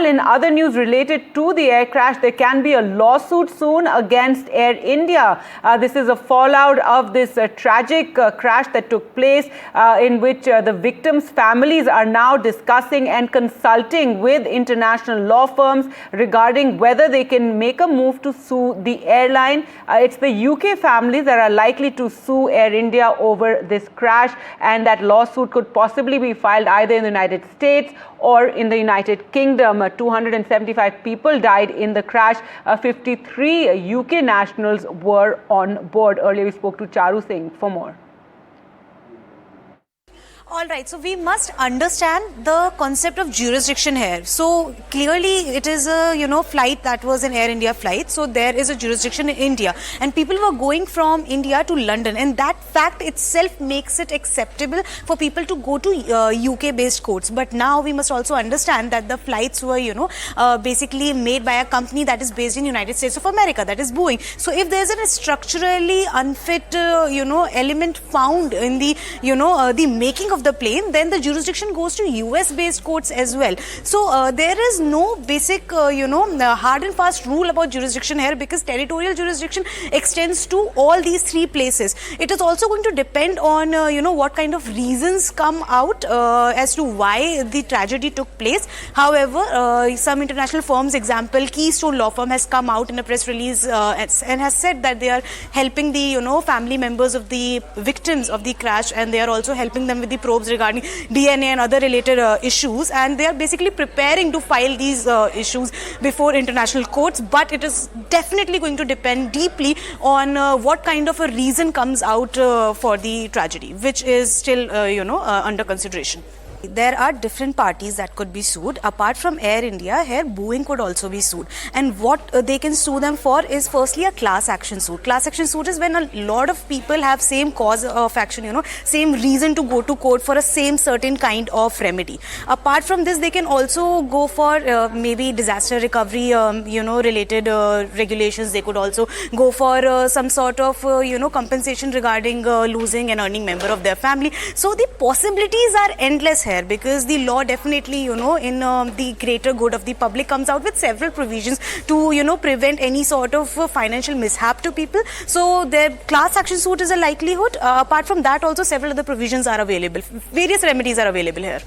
in other news related to the air crash, there can be a lawsuit soon against Air India. This is a fallout of this tragic crash that took place in which the victims' families are now discussing and consulting with international law firms regarding whether they can make a move to sue the airline. It's the UK families that are likely to sue Air India over this crash, and that lawsuit could possibly be filed either in the United States or in the United Kingdom. 275 people died in the crash. 53 UK nationals were on board. Earlier we spoke to Charu Singh for more. All right, so we must understand the concept of jurisdiction here. So clearly it is a flight that was an Air India flight. So there is a jurisdiction in India, and people were going from India to London, and that fact itself makes it acceptable for people to go to UK based courts. But now we must also understand that the flights were basically made by a company that is based in United States of America, that is Boeing. So if there is a structurally unfit element found in the the making of the plane, then the jurisdiction goes to US based courts as well. So there is no basic hard and fast rule about jurisdiction here, because territorial jurisdiction extends to all these three places. It is also going to depend on what kind of reasons come out as to why the tragedy took place. However, some international firms, example Keystone Law Firm, has come out in a press release and has said that they are helping the family members of the victims of the crash, and they are also helping them with the probes regarding DNA and other related issues, and they are basically preparing to file these issues before international courts. But it is definitely going to depend deeply on what kind of a reason comes out for the tragedy, which is still under consideration. There are different parties that could be sued. Apart from Air India, here Boeing could also be sued. And what they can sue them for is firstly a class action suit. Class action suit is when a lot of people have same cause of action, same reason to go to court for a same certain kind of remedy. Apart from this, they can also go for maybe disaster recovery, related regulations. They could also go for some sort of, compensation regarding losing an earning member of their family. So the possibilities are endless here, because the law definitely, in the greater good of the public, comes out with several provisions to, prevent any sort of financial mishap to people. So their class action suit is a likelihood. Apart from that, also several other provisions are available. Various remedies are available here.